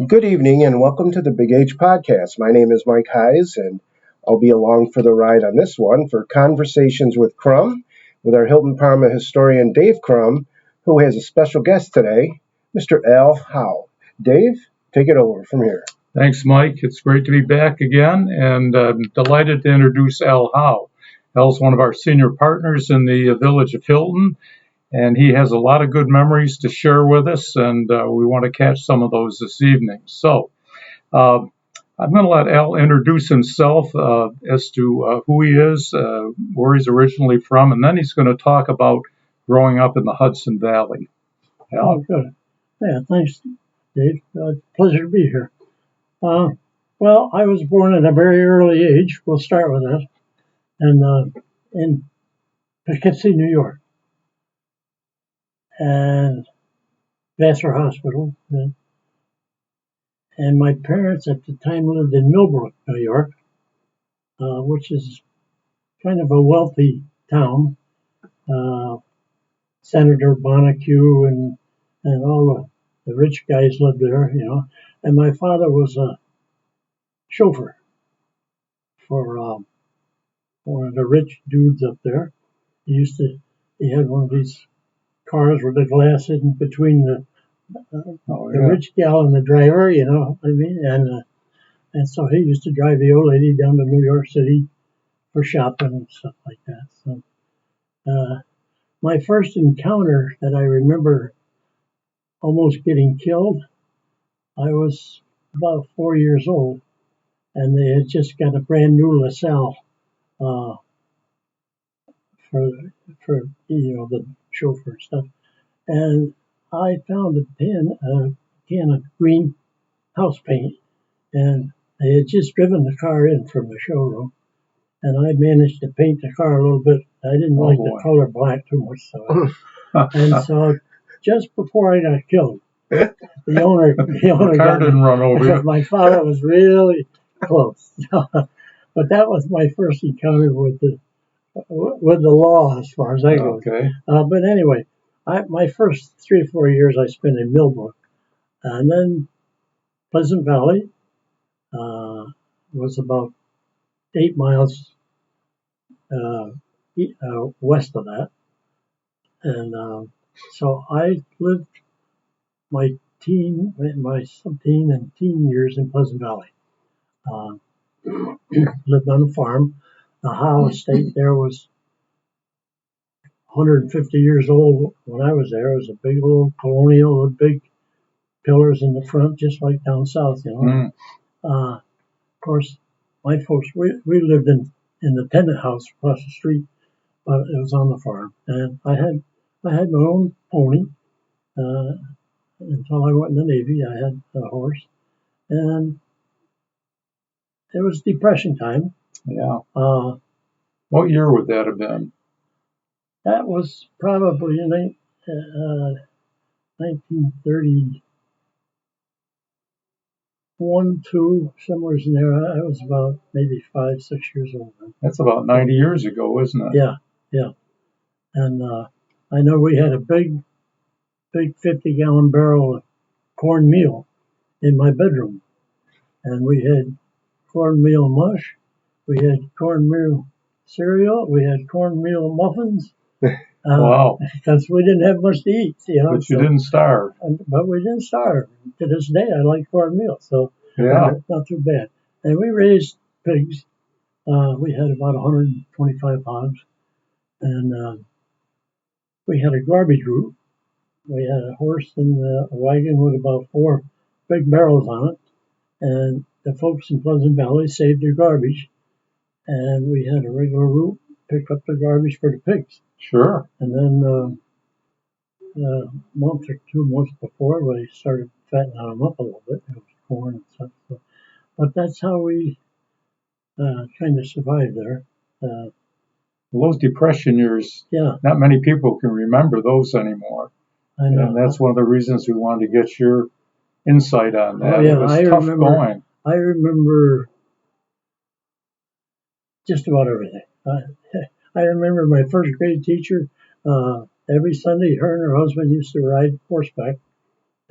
Good evening and welcome to the Big H Podcast. My name is Mike Hayes and I'll be along for the ride on this one for Conversations with Crumb with our Hilton Parma historian Dave Crumb, who has a special guest today, Mr. Al Howe. Dave, take it over from here. Thanks, Mike. It's great to be back again, and I'm delighted to introduce Al Howe. Al's one of our senior partners in the village of Hilton, and he has a lot of good memories to share with us, and we want to catch some of those this evening. So I'm going to let Al introduce himself as to who he is, where he's originally from, and then he's going to talk about growing up in the Hudson Valley. Al? Oh, good. Yeah, thanks, Dave. Pleasure to be here. Well, I was born at a very early age. We'll start with that. And in Poughkeepsie, New York. And Vassar Hospital. And my parents at the time lived in Millbrook, New York, which is kind of a wealthy town. Senator Bonnecue and all the rich guys lived there, you know. And my father was a chauffeur for one of the rich dudes up there. He had one of these cars with the glass in between the rich gal and the driver, you know what I mean? And so he used to drive the old lady down to New York City for shopping and stuff like that. So my first encounter that I remember almost getting killed, I was about 4 years old, and they had just got a brand new LaSalle for the chauffeur and stuff. And I found a can of green house paint, and they had just driven the car in from the showroom, and I managed to paint the car a little bit. I didn't like the color black too much, and so just before I got killed, the owner car didn't run over because my father was really close. But that was my first encounter with the law, as far as I go. Okay. But anyway, my first 3 or 4 years I spent in Millbrook, and then Pleasant Valley was about 8 miles west of that, and so I lived my sub-teen and teen years in Pleasant Valley. Lived on a farm. The Howe estate there was 150 years old when I was there. It was a big old colonial with big pillars in the front, just like down south, you know. Of course, my folks, we lived in the tenant house across the street, but it was on the farm. And I had my own pony. Until I went in the Navy, I had a horse. And it was Depression time. Yeah. What year would that have been? That was probably in 1931, 2, somewhere in there. I was about maybe 5, 6 years old then. That's about 90 years ago, isn't it? Yeah. And I know we had a big 50-gallon barrel of cornmeal in my bedroom. And we had cornmeal mush, we had cornmeal cereal, we had cornmeal muffins. Wow. Because we didn't have much to eat, you know. But you didn't starve. But we didn't starve. To this day, I like cornmeal, so Yeah. not too bad. And we raised pigs. We had about 125 hogs, and we had a garbage route. We had a horse and a wagon with about 4 big barrels on it, and the folks in Pleasant Valley saved their garbage, and we had a regular route, pick up the garbage for the pigs. Sure. And then a month or 2 months before, we started fattening them up a little bit. It was corn and stuff. So, but that's how we kind of survived there. Those Depression years, Yeah, not many people can remember those anymore. I know. And that's one of the reasons we wanted to get your insight on that. Oh, yeah, It was I tough remember. going. I remember just about everything. I remember my first grade teacher. Every Sunday, her and her husband used to ride horseback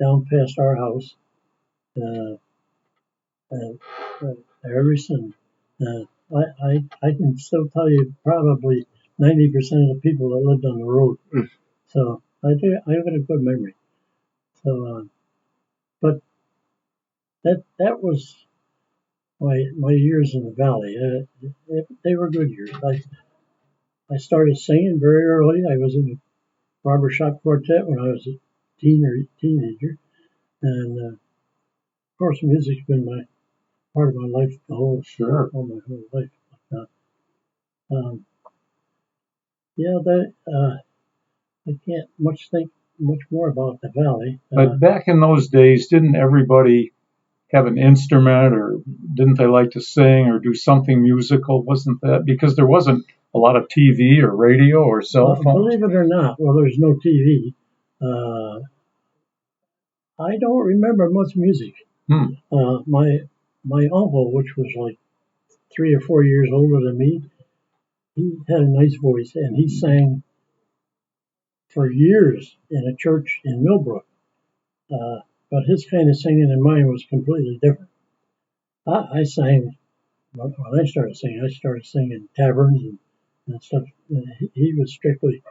down past our house, uh, and Harrison. I can still tell you probably 90% of the people that lived on the road. So I've got a good memory. So, but that was my years in the valley. They were good years. I started singing very early. I was in the barbershop quartet when I was a teenager, and of course, music's been part of my life all my whole life. Um, yeah, I can't think much more about the valley. But back in those days, didn't everybody have an instrument, or didn't they like to sing or do something musical? Wasn't that because there wasn't a lot of TV or radio or cell phones? Believe it or not, well, there's no TV. I don't remember much music. My uncle, which was like 3 or 4 years older than me, he had a nice voice, and he sang for years in a church in Millbrook. But his kind of singing and mine was completely different. I sang, when I started singing in taverns and stuff. He was strictly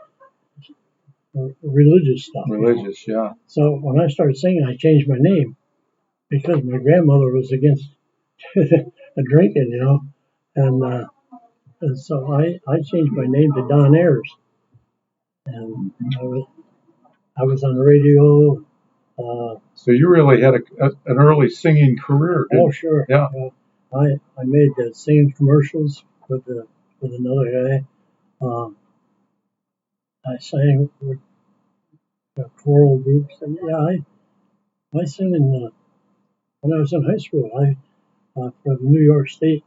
religious stuff. Religious, yeah. So when I started singing, I changed my name because my grandmother was against drinking, and so I changed my name to Don Ayers, and I was on the radio. So you really had an early singing career, didn't you? Oh, sure. Yeah. I made singing commercials with another guy. I sang with choral groups, and I sang when I was in high school. For the New York State,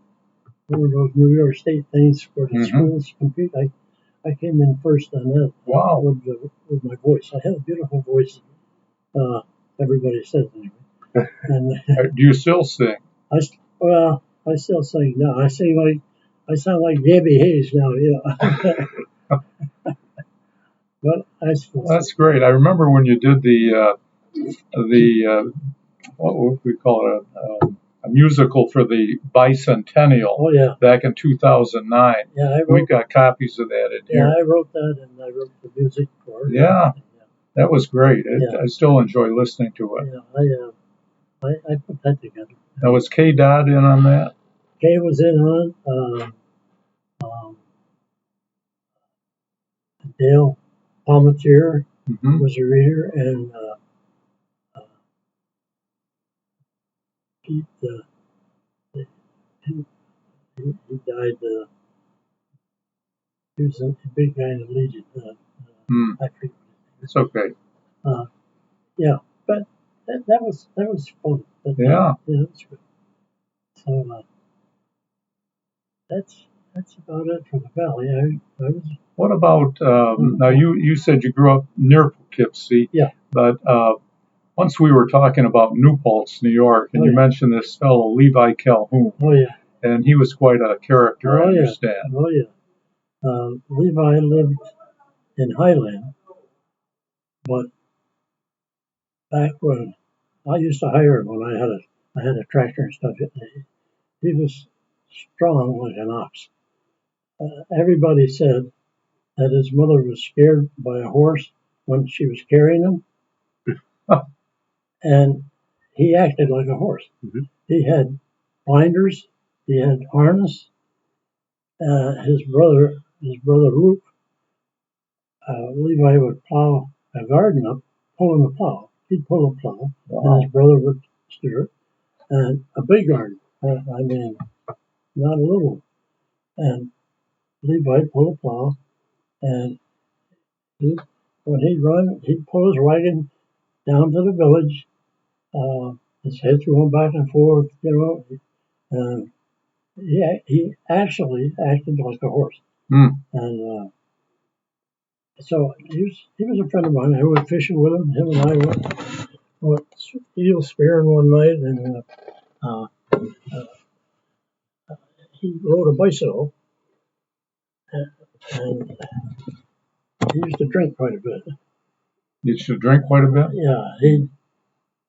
one of those New York State things where the schools compete. I came in first on that. Wow. With my voice, I had a beautiful voice. Everybody says anyway. And do you still sing? I still sing now. I sound like Gabby Hayes now. But I still That's sing. great. I remember when you did the what would we call it, a musical for the bicentennial. Oh, yeah. Back in 2009. Yeah, We've got copies of that in here. I wrote that, and I wrote the music for it. Yeah, that was great. Yeah. I still enjoy listening to it. Yeah, I put that together. Now, was K. Dodd in on that? Kay was in on Dale Palmatier was a reader, and Pete, he died. He was a big guy in the Legion. I forget. It's okay. Yeah, but that was fun. Yeah. That's good. So that's about it for the valley. I was. What about now? You said you grew up near Poughkeepsie. Yeah. But once we were talking about New Paltz, New York, and you mentioned this fellow Levi Calhoun. Oh, yeah. And he was quite a character, I understand. Oh, yeah. Levi lived in Highland, but back when I used to hire him when I had a tractor and stuff, he was strong like an ox. Everybody said that his mother was scared by a horse when she was carrying him, and he acted like a horse. He had blinders, he had harness. His brother Luke, Levi would plow a garden up, pulling the plow. He'd pull the plow, and his brother would steer it. And a big garden, I mean, not a little. And Levi pull a plow, and when he'd run, he'd pull his wagon down to the village. His head's going back and forth, and he actually acted like a horse. And so he was a friend of mine. I went fishing with him. Him and I went eel spearing one night, and he rode a bicycle, and he used to drink quite a bit. You should drink quite a bit? Yeah,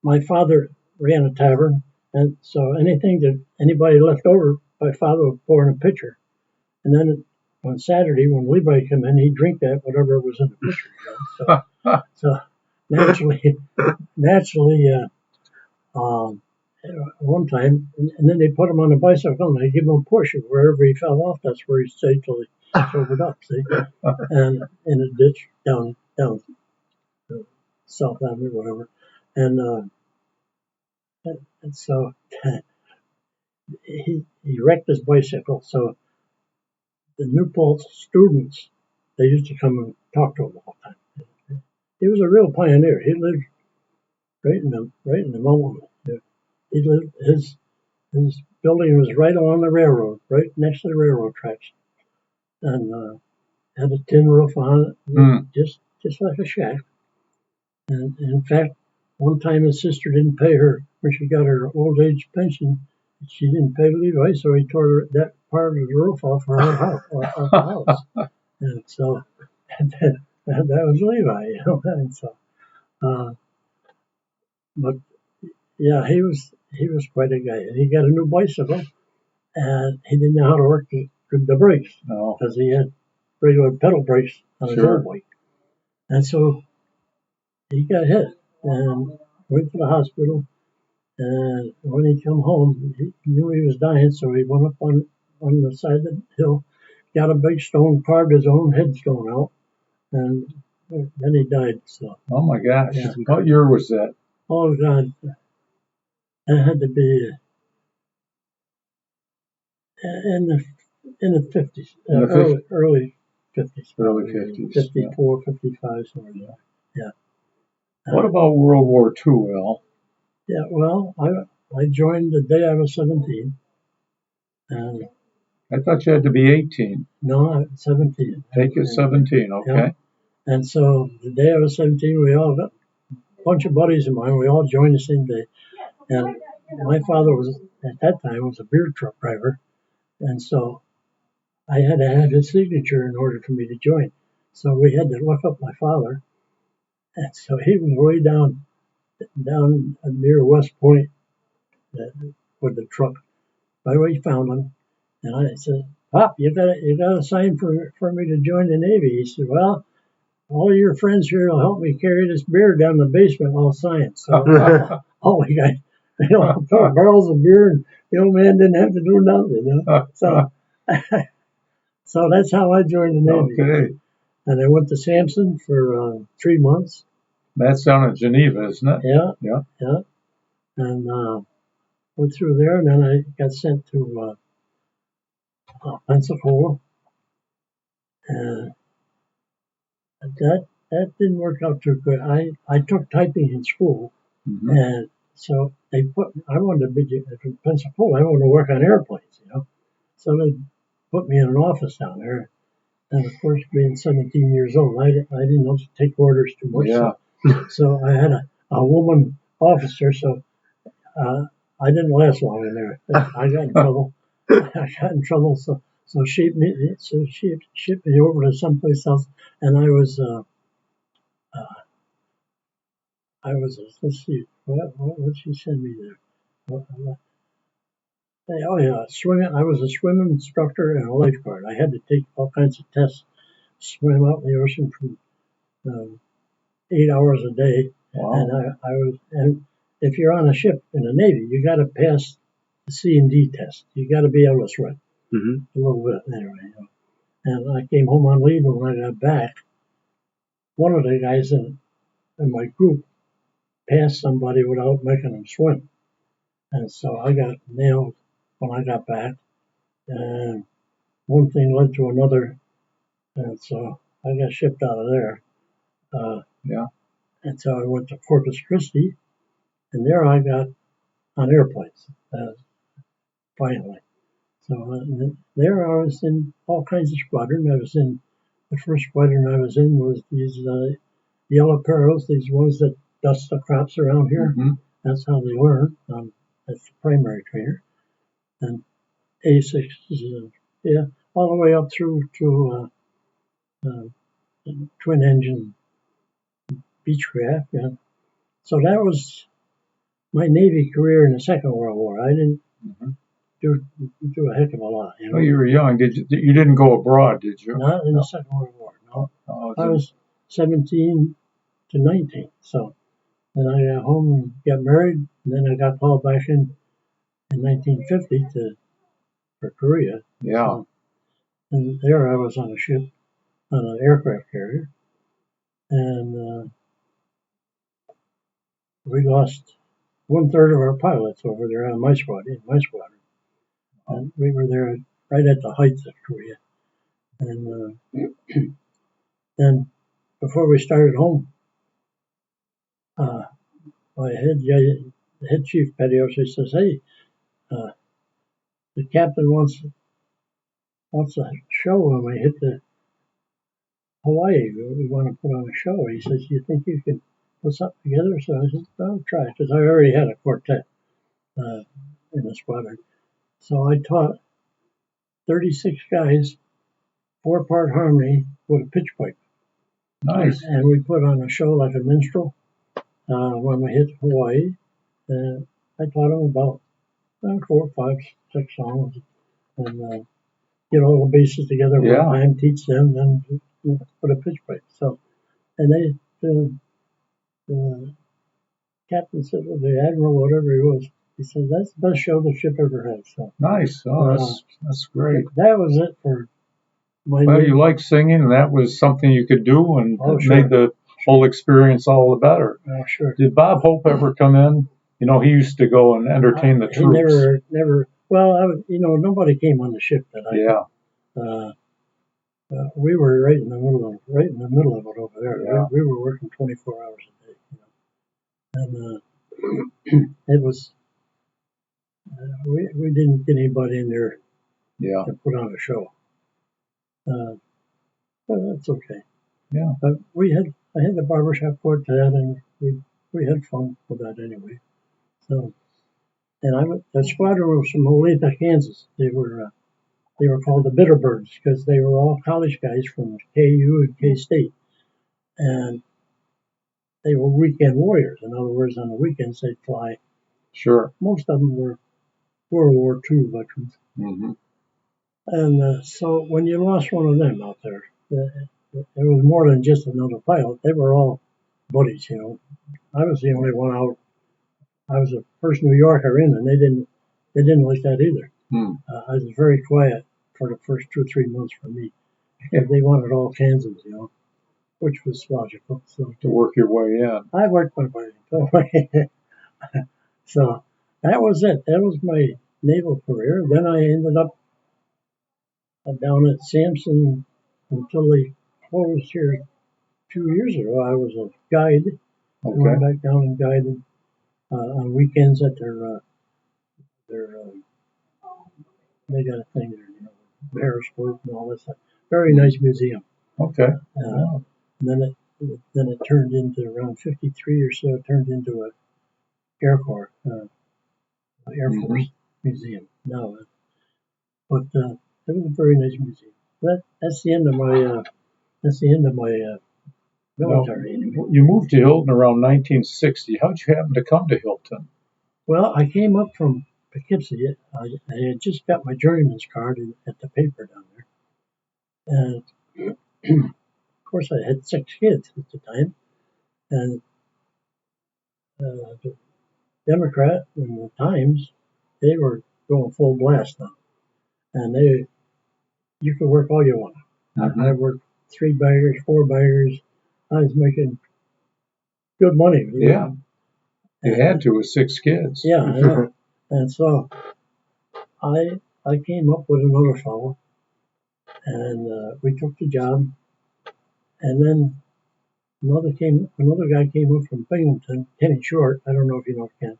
my father ran a tavern, and so anything that anybody left over, my father would pour in a pitcher. And then on Saturday, when Levi came in, he'd drink that, whatever was in the pitcher. So naturally, one time, and then they put him on a bicycle and they give him a push. And wherever he fell off, that's where he stayed till he sobered up, see? And in a ditch down South Avenue, whatever. And so he wrecked his bicycle. So the New Paltz students, they used to come and talk to him all the time. He was a real pioneer. He lived right in the mountain. He lived his building was right along the railroad, right next to the railroad tracks, and had a tin roof on it, just like a shack. And in fact, one time his sister didn't pay her when she got her old age pension. She didn't pay Levi, so he tore that part of the roof off her house. Off the house. And so that was Levi, you know. And so, but yeah, he was quite a guy. And he got a new bicycle, and he didn't know how to work the brakes because he had regular pedal brakes on his old bike. And so he got hit and went to the hospital. And when he come home, he knew he was dying, so he went up on the side of the hill, got a big stone, carved his own headstone out, and then he died. So. Oh my gosh! Yeah. What year was that? Oh God, that had to be in the 50s, early 50s, early 50s, 54, 55, somewhere there. Yeah. What about World War II, Al? Yeah, well, I joined the day I was 17. And I thought you had to be 18. No, I was 17. Take it 17, okay. Yeah. And so the day I was 17, we all got a bunch of buddies of mine. We all joined the same day. And my father was, at that time, was a beer truck driver. And so I had to have his signature in order for me to join. So we had to look up my father. And so he was way down near West Point with the truck. By the way, we found him. And I said, Pop, you got a sign for me to join the Navy. He said, well, all your friends here will help me carry this beer down the basement. I'll sign it. So all we got, barrels of beer, and the old man didn't have to do nothing. You know? So that's how I joined the Navy. Okay. And I went to Sampson for 3 months. That's down in Geneva, isn't it? Yeah. And went through there, and then I got sent to Pensacola. And that didn't work out too good. I took typing in school, and so I wanted to be from Pensacola. I wanted to work on airplanes, you know. So they put me in an office down there, and of course, being 17 years old, I didn't know to take orders too much. Yeah. So I had a woman officer, so I didn't last long in there. I got in trouble. So she shipped me over to someplace else, and I was let's see, what she send me there? Oh yeah, swimming. I was a swim instructor and a lifeguard. I had to take all kinds of tests, swim out in the ocean for 8 hours a day. Wow. And if you're on a ship in the Navy, you got to pass the C&D test. You got to be able to swim a little bit anyway. You know. And I came home on leave, and when I got back, one of the guys in my group passed somebody without making them swim. And so I got nailed when I got back. And one thing led to another. And so I got shipped out of there. And so I went to Corpus Christi. And there I got on airplanes, finally. So there I was in all kinds of squadron. I was in, the first squadron I was in was these yellow perils, these ones that dust the crops around here. That's how they learn. That's the primary trainer. And A6s, all the way up through to twin engine Beechcraft. Yeah. So that was my Navy career in the Second World War. I didn't Mhm. do a heck of a lot. You know? Well, you were young. You didn't go abroad, did you? Not in the Second World War. No, Oh, I was 17 to 19. So then I got home and got married, and then I got called back in 1950 for Korea. yeah. So, and there I was on a ship, on an aircraft carrier, and we lost 1/3 of our pilots over there on my squadron. And we were there right at the height of Korea. And then before we started home, my head chief petty officer says, "Hey, the captain wants a show when we hit the Hawaii. We want to put on a show." He says, "You think you can put something together?" So I said, "I'll try," because I already had a quartet in the squadron. So I taught 36 guys 4-part harmony with a pitch pipe. Nice. And we put on a show like a minstrel when we hit Hawaii. I taught them about 4, 5, 6 songs, and get all the bases together one time, teach them, then put a pitch pipe. So, and the captain said, well, the admiral, whatever he was, he said, "That's the best show the ship ever had." So nice. Oh, that's great. That was it for my. Well, you like singing, and that was something you could do, and made the whole experience all the better. Oh, sure. Did Bob Hope ever come in? You know, he used to go and entertain the troops. He never. Well, nobody came on the ship that I. Yeah. We were right in the middle of it over there. Yeah. We were working 24 hours a day, and it was. We didn't get anybody in there. Yeah. To put on a show. But that's okay. Yeah. But I had the barbershop quartet, and we had fun with that anyway. So, and the squadron was from Olathe, Kansas. They were called the Bitterbirds because they were all college guys from KU and K-State, and they were weekend warriors. In other words, on the weekends they'd fly. Sure. Most of them were World War II veterans. Mm-hmm. And so when you lost one of them out there, it was more than just another pilot. They were all buddies, I was the only one out. I was the first New Yorker in, and they didn't like that either. I was very quiet for the first 2 or 3 months for me. They wanted all Kansans, which was logical. So to work your way in. I worked my way in. So that was it. That was my naval career. Then I ended up down at Sampson until they closed here 2 years ago. I was a guide. I went back down and guided on weekends at their they got a thing there, Periscope and all this stuff. Very nice museum. Okay. And then it turned into around 53 or so. It turned into a Air Force museum. No, but it was a very nice museum. That's the end of my military. Now, you moved to Hilton around 1960. How'd you happen to come to Hilton? Well, I came up from Poughkeepsie. I had just got my journeyman's card at the paper down there, and of course I had 6 kids at the time, and the Democrat and the Times, they were going full blast now, and you could work all you want. Mm-hmm. I worked 3 baggers, 4 baggers. I was making good money. Yeah. You had to with 6 kids. Yeah. And so I came up with another fellow, and we took the job. And then another guy came up from Binghamton, Kenny Short. I don't know if you know Ken,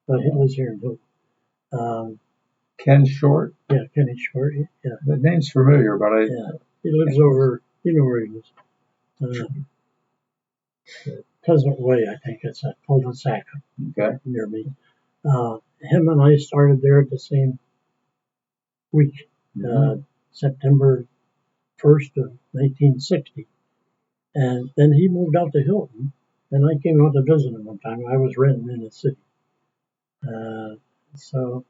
but he lives here in Hilton. Ken Short? Yeah, Kenny Short. Yeah. The name's familiar, but he lives over. You know where he lives. Pleasant Way, I think it's a cul-de-sac near me. Him and I started there at the same week, September 1st of 1960. And then he moved out to Hilton, and I came out to visit him one time. I was renting in the city. So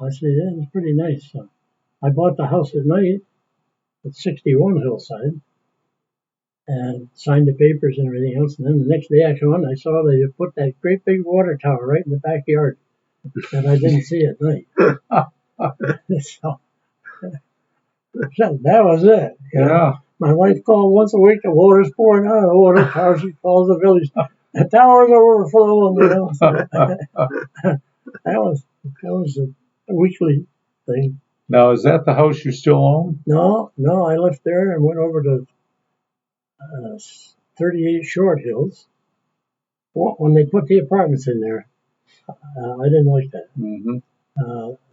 I said, yeah, it's pretty nice. So I bought the house at night at 61 Hillside and signed the papers and everything else. And then the next day I come on, I saw they had put that great big water tower right in the backyard that I didn't see at night. So that was it. You know? Yeah. My wife called once a week. The water's pouring out of the water tower. She calls the village. The tower's overflowing. You know. So that was a weekly thing. Now, is that the house you still own? No, I left there and went over to 38 Short Hills. When they put the apartments in there, I didn't like that. Mm-hmm.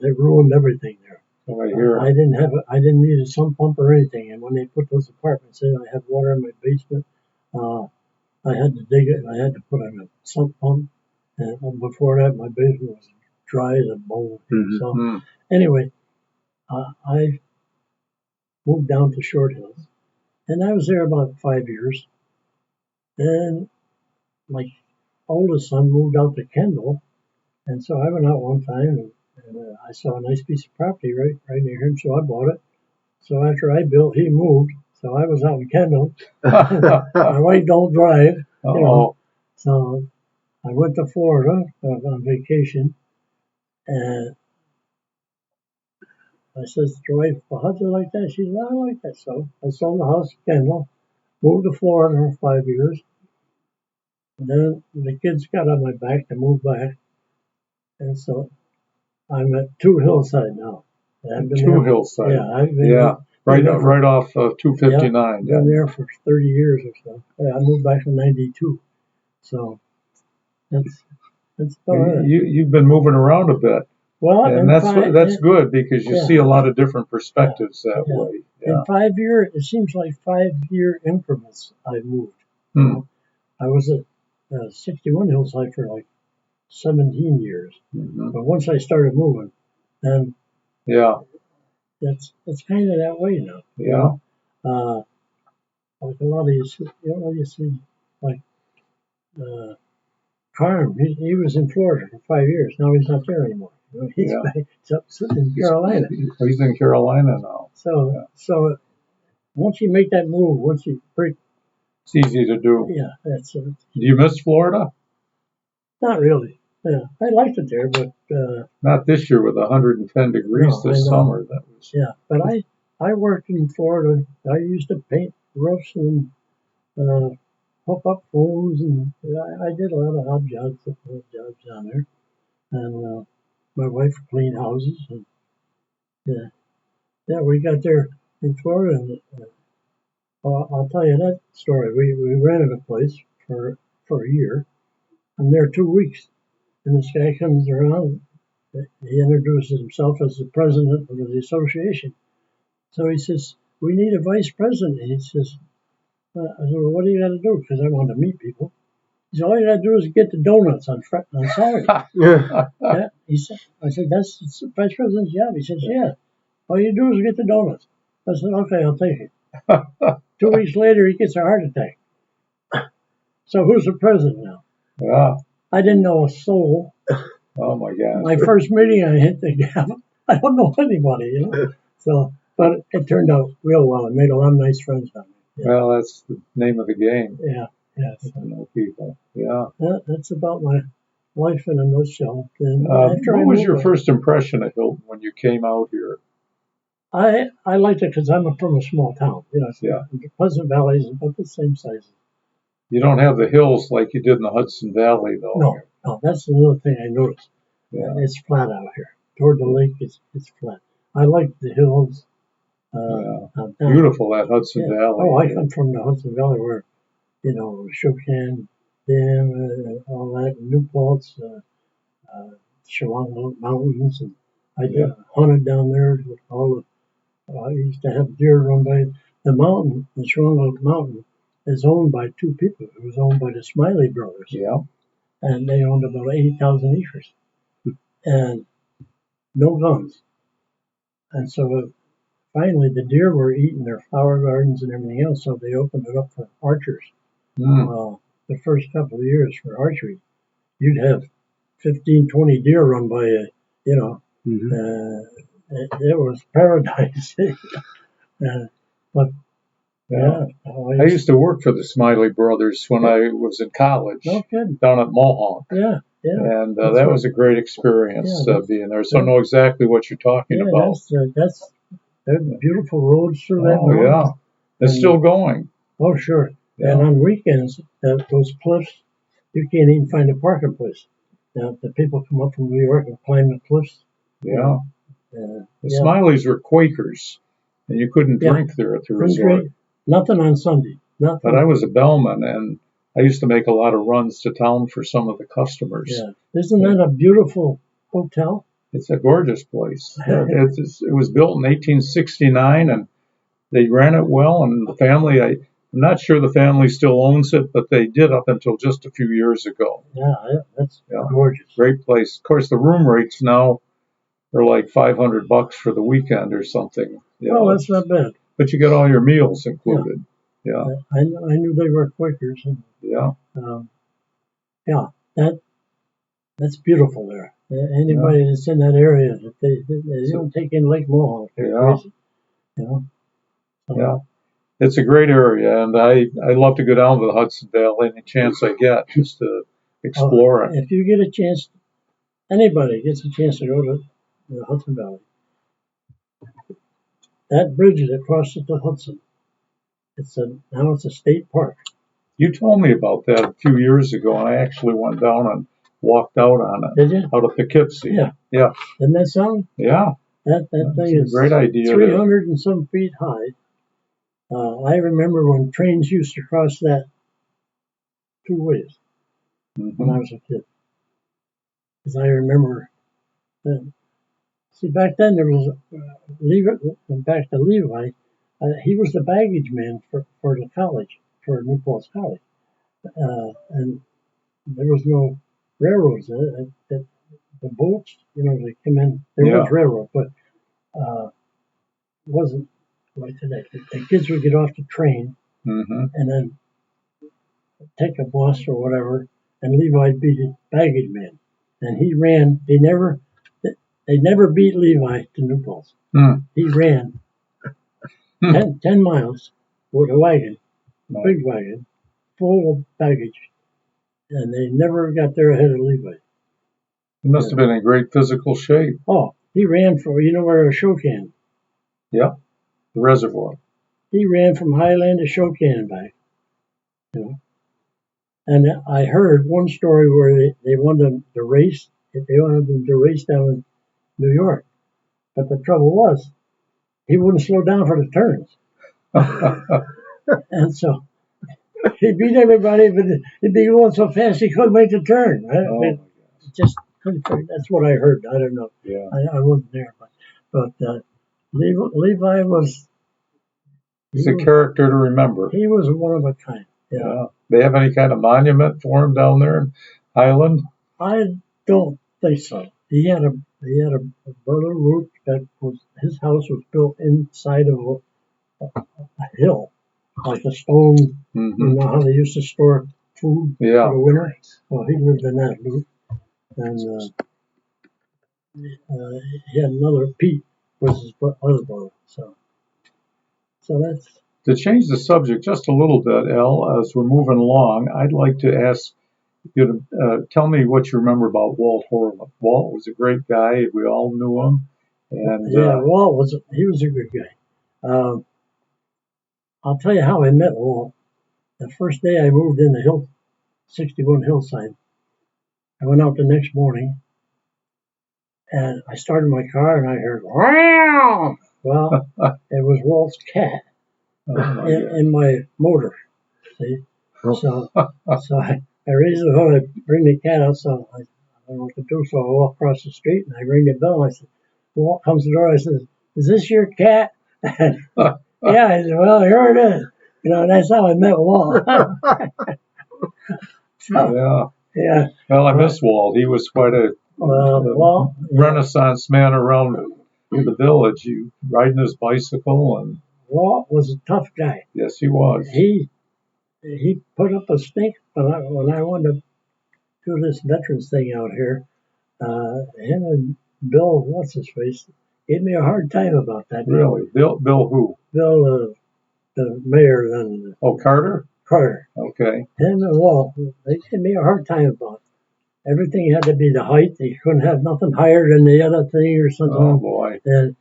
They ruined everything there. Right here. I didn't need a sump pump or anything. And when they put those apartments in, I had water in my basement. I had to dig it. I had to put in a sump pump. And before that, my basement was dry as a bone. Mhm. So anyway, I moved down to Short Hills, and I was there about 5 years. And my oldest son moved out to Kendall, and so I went out one time and I saw a nice piece of property right near him, so I bought it. So after I built, he moved. So I was out in Kendall. My wife don't drive, you know. So I went to Florida on vacation, and I said to the wife, "Well, how'd you like that?" She said, "I like that." So I sold the house in Kendall, moved to Florida for 5 years. And then the kids got on my back to move back, and so I'm at 2 Hillside now. I've been 2 there, Hillside. yeah, I've been Yeah. been Right off of 259. I've been there for 30 years or so. Yeah, I moved back in '92, so that's about it. You've been moving around a bit, Well, and that's good because you see a lot of different perspectives that way. Yeah. In 5 year, it seems like 5 year increments I moved. I was at 61 Hillside for like 17 years, but once I started moving, then it's kind of that way now. You know? Like a lot of you see, like Crumb, he was in Florida for 5 years. Now he's not there anymore. You know, he's up in Carolina. He's in Carolina now. So once you make that move, once you break, it's easy to do. Yeah, that's it. Do you miss Florida? Not really. Yeah, I liked it there, but not this year with 110 degrees this summer. That was but I worked in Florida. I used to paint roofs and hook up phones, and I did a lot of odd jobs down there. And my wife cleaned houses, and we got there in Florida. And I'll tell you that story. We rented a place for a year. I'm there 2 weeks, and this guy comes around. He introduces himself as the president of the association. So he says, "We need a vice president." He says, I said, "Well, what do you got to do?" Because I wanted to meet people. He said, "All you got to do is get the donuts on Saturday." Yeah, he said. I said, "That's the vice president's job." He says, "Yeah. All you do is get the donuts." I said, "Okay, I'll take it." 2 weeks later, he gets a heart attack. So who's the president now? Yeah. I didn't know a soul. Oh my God. My first meeting, I hit the gavel. I don't know anybody, you know. So, but it turned out real well. I made a lot of nice friends down there. Well, that's the name of the game. Yeah. To know people. Yeah. That's about my life in a nutshell. And what was your first impression of Hilton when you came out here? I liked it because I'm from a small town. You know, Pleasant Valley is about the same size. You don't have the hills like you did in the Hudson Valley, though. No, that's another thing I noticed. Yeah. It's flat out here. Toward the lake, it's flat. I like the hills. Beautiful, that Hudson Valley. Oh, I come from the Hudson Valley where, you know, Shokan Dam, all that, New Paltz, Shawangunk Mountains, and I hunted down there with all the. I used to have deer run by the mountain. The Shawangunk Mountain is owned by 2 people. It was owned by the Smiley brothers. Yeah. And they owned about 80,000 acres, and no guns. And so finally, the deer were eating their flower gardens and everything else, so they opened it up for archers. The first couple of years for archery, you'd have 15, 20 deer run by you, you know. It was paradise. But Yeah. yeah, I used to work for the Smiley Brothers when I was in college no kidding. down at Mohawk. Yeah, yeah. And That's that right. was a great experience Yeah, being there. So I know exactly what you're talking Yeah, about. that's beautiful roads through that Oh, mountain. yeah. It's And, still going. Oh, sure. Yeah. And on weekends, those cliffs, you can't even find a parking place. Now, the people come up from New York and climb the cliffs. Yeah. The The Smileys were Quakers, and you couldn't Yeah. drink there at the Couldn't resort. drink. Nothing on Sunday. Nothing. But I was a bellman, and I used to make a lot of runs to town for some of the customers. Yeah. Isn't that a beautiful hotel? It's a gorgeous place. It was built in 1869, and they ran it well. And the family, I'm not sure the family still owns it, but they did up until just a few years ago. Yeah, that's gorgeous. Great place. Of course, the room rates now are like $500 for the weekend or something. Oh, that's not bad. But you get all your meals included. Yeah. I knew they were Quakers. And, Yeah. Yeah, that's beautiful there. Anybody that's in that area, they don't take in Lake Mohawk. They're crazy. You know? So, Yeah. It's a great area, and I love to go down to the Hudson Valley any chance I get just to explore it. If you get a chance, anybody gets a chance to go to the Hudson Valley, that bridge that crosses the Hudson, now it's a state park. You told me about that a few years ago, and I actually went down and walked out on it. Did you? Out of Poughkeepsie. Yeah. Yeah. Isn't that something? Yeah. That thing is a great idea. 300 and some feet high. I remember when trains used to cross that two ways when I was a kid. Because I remember then. See, back then there was back to Levi. He was the baggage man for the college, for New Paltz College, and there was no railroads. The boats, they come in. There was railroad, but it wasn't like today. The kids would get off the train and then take a bus or whatever, and Levi'd be the baggage man, and he ran. They never beat Levi to New Paltz. He ran 10 miles with a wagon, a big wagon, full of baggage, and they never got there ahead of Levi. He must have been in great physical shape. Oh, he ran where a show can. Yeah, the reservoir. He ran from Highland to Shokan and back. And I heard one story where they wanted him to race. They wanted him to race down in New York. But the trouble was, he wouldn't slow down for the turns. And so he beat everybody, but he'd be going so fast he couldn't make the turn. Just couldn't. That's what I heard. I don't know. Yeah. I wasn't there, but Levi was. He's a character to remember. He was one of a kind. Yeah. They have any kind of monument for him down there in Highland? I don't think so. He had a brother Root that his house was built inside of a hill, like a stone. You know how they used to store food for the winter? Well, he lived in that loop, and he had another Pete was his other brother. So that's. To change the subject just a little bit, Al, as we're moving along, I'd like to ask you to tell me what you remember about Walt Horland. Walt was a great guy. We all knew him. And Walt was a good guy. I'll tell you how I met Walt. The first day I moved in the 61 Hillside, I went out the next morning, and I started my car, and I heard, wow! Well, it was Walt's cat in my motor, see? So I raised the hood, I bring the cat out, so I don't know what to do, so I walk across the street, and I ring the bell, and I said, Walt comes to the door, I said, is this your cat? Yeah, I said, well, here it is. And that's how I met Walt. Yeah. Well, I miss Walt. He was quite a Renaissance man around the village. Riding his bicycle, and Walt was a tough guy. Yes, he was. He put up a stink when I wanted to do this veterans thing out here. him and Bill, what's his face, gave me a hard time about that. Really? Bill who? Bill, the mayor then. Oh, Carter? Carter. Okay. Him and Walt, they gave me a hard time about it. Everything had to be the height. You couldn't have nothing higher than the other thing or something. Oh, boy. And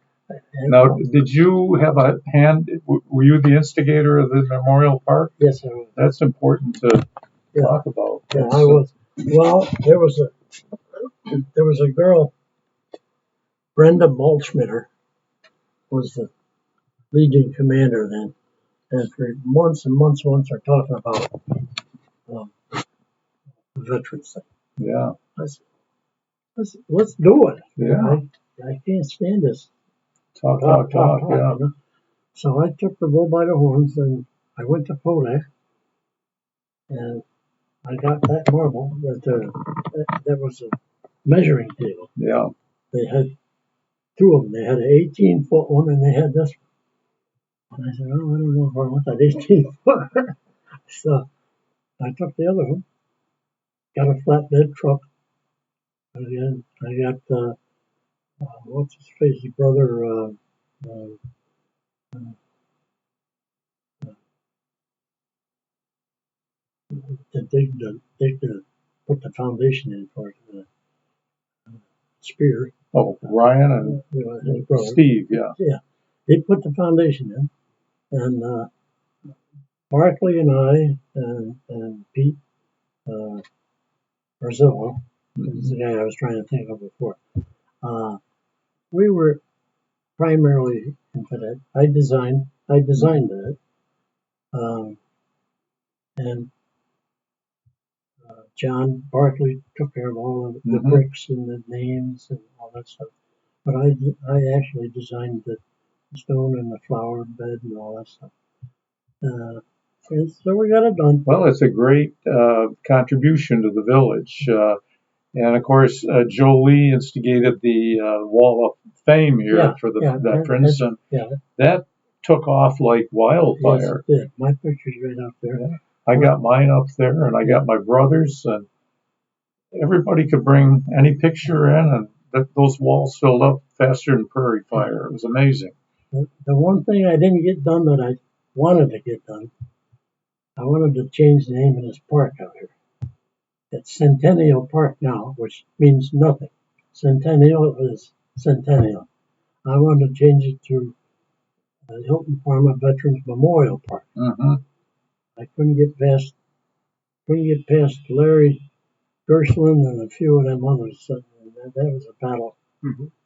now, did you have a hand? Were you the instigator of the memorial park? Yes, I was. That's important to talk about. Yeah, I was. Well, there was a girl, Brenda Malschmitter, was the Legion commander then, and for months and months are talking about the veterans thing. Yeah. I said, let's do it. Yeah. I can't stand this. Talk, Yeah. You know? So I took the bull by the horns and I went to Kodak and I got that marble that was a measuring table. Yeah. They had two of them. They had an 18-foot one and they had this one. And I said, oh, I don't know if I want that 18-foot. So I took the other one, got a flatbed truck. Again, I got, what's his face, his brother, to put the foundation in for the spear. Oh, Ryan and his brother. Steve, yeah. Yeah, they put the foundation in, and Barkley and I and Pete Barzillo, is the guy I was trying to think of before. We were primarily into that. I designed that, and John Barkley took care of all of the bricks and the names and all that stuff. But I actually designed the stone and the flower bed and all that stuff. And so we got it done. Well, it's a great contribution to the village. And of course, Joe Lee instigated the Wall of Fame here for the veterans. And that took off like wildfire. Yes, it did. My picture's right out there. Yeah. I got mine up there, and I got my brother's, and everybody could bring any picture in, and those walls filled up faster than prairie fire. It was amazing. The one thing I didn't get done that I wanted to get done, I wanted to change the name of this park out here. It's Centennial Park now, which means nothing. Centennial is Centennial. I wanted to change it to Hilton Parma Veterans Memorial Park. I couldn't get past Larry Gershwin and a few of them others. So that was a battle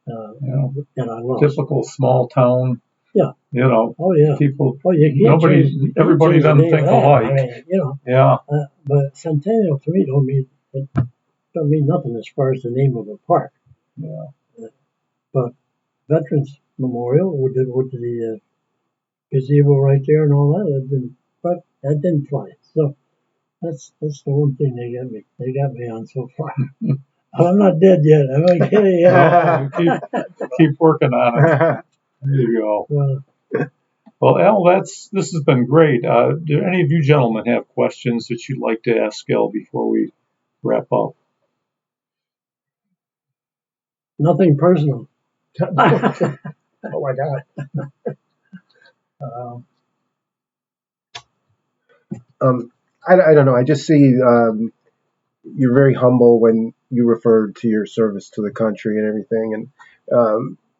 that I lost. Typical small town. Yeah. You know. Oh yeah. People. Oh, you can't everybody doesn't think alike. I mean, you know. Yeah. But Centennial to me don't mean nothing as far as the name of a park. Yeah. But Veterans Memorial with the gazebo right there and all that, but that didn't fly. So that's the one thing they got me on so far. I'm not dead yet. I'm not kidding. No, keep working on it. There you go. Well, Al, this has been great. Do any of you gentlemen have questions that you'd like to ask Al before we wrap up? Nothing personal. Oh my God. I don't know. I just see you're very humble when you referred to your service to the country and everything. And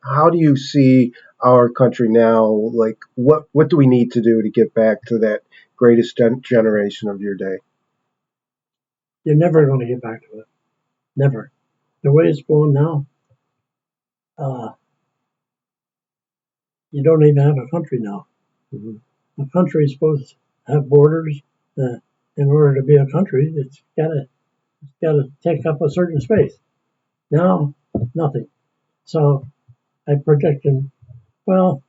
how do you see our country now? Like, what do we need to do to get back to that greatest generation of your day? You're never going to get back to it. Never. The way it's going now, you don't even have a country now. A country is supposed to have borders. In order to be a country, it's got to take up a certain space. Now, nothing. So I predicted, well,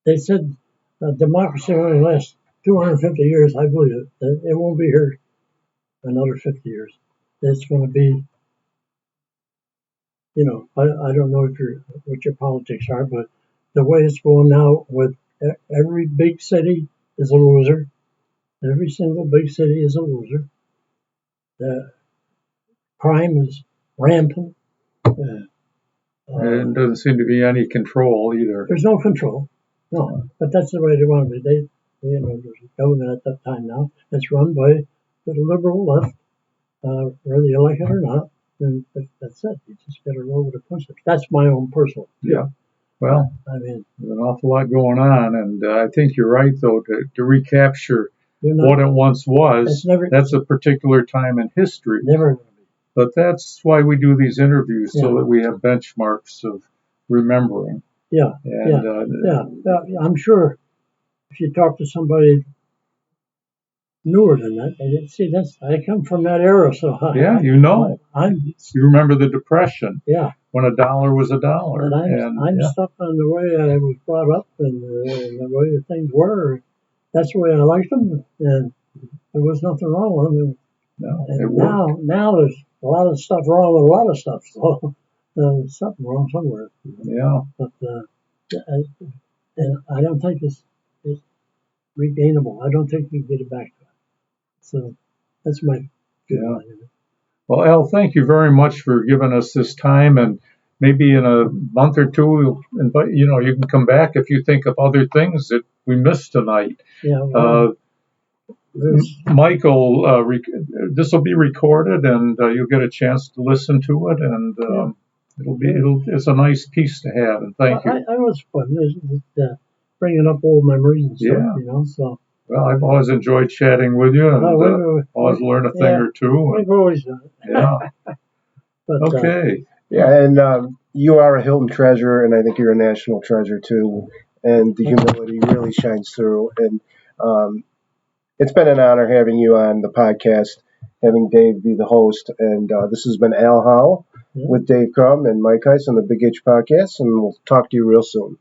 they said democracy only lasts 250 years. I believe it. It won't be here another 50 years. It's going to be, you know, I don't know what your politics are, but the way it's going now with every big city is a loser. Every single big city is a loser. crime is rampant. And doesn't seem to be any control either. There's no control. No, but that's the way they want to be. There's a government at that time now that's run by the liberal left, whether you like it or not. And that's it. You just got to roll with the punches. That's my own personal view. Yeah. Well, I mean, there's an awful lot going on, and I think you're right, though, to recapture not, what it once was. That's a particular time in history. Never. But that's why we do these interviews, so that we have benchmarks of remembering. Yeah, and, I'm sure if you talk to somebody newer than that, I come from that era, so you remember the Depression. Yeah, when $1 was $1. And I'm stuck on the way I was brought up and the way the things were. That's the way I liked them, and there was nothing wrong with them. And now there's a lot of stuff wrong with a lot of stuff, so there's something wrong somewhere. Yeah. But and I don't think it's regainable. I don't think you can get it back. So that's my feeling. Yeah. Well, Al, thank you very much for giving us this time, and maybe in a month or two, we'll invite, you can come back if you think of other things that we missed tonight. Yeah. Well, Michael, this will be recorded, and you'll get a chance to listen to it, and it's a nice piece to have. And thank you. I was fun, bringing up old memories and stuff, So. Well, I've always enjoyed chatting with you, and always learn a thing or two. We've always done it. Yeah. But, okay. And you are a Hilton treasure, and I think you're a national treasure too. And the humility really shines through. And it's been an honor having you on the podcast, having Dave be the host. And this has been Al Howe with Dave Crumb and Mike Heiss on the Big H Podcast, and we'll talk to you real soon.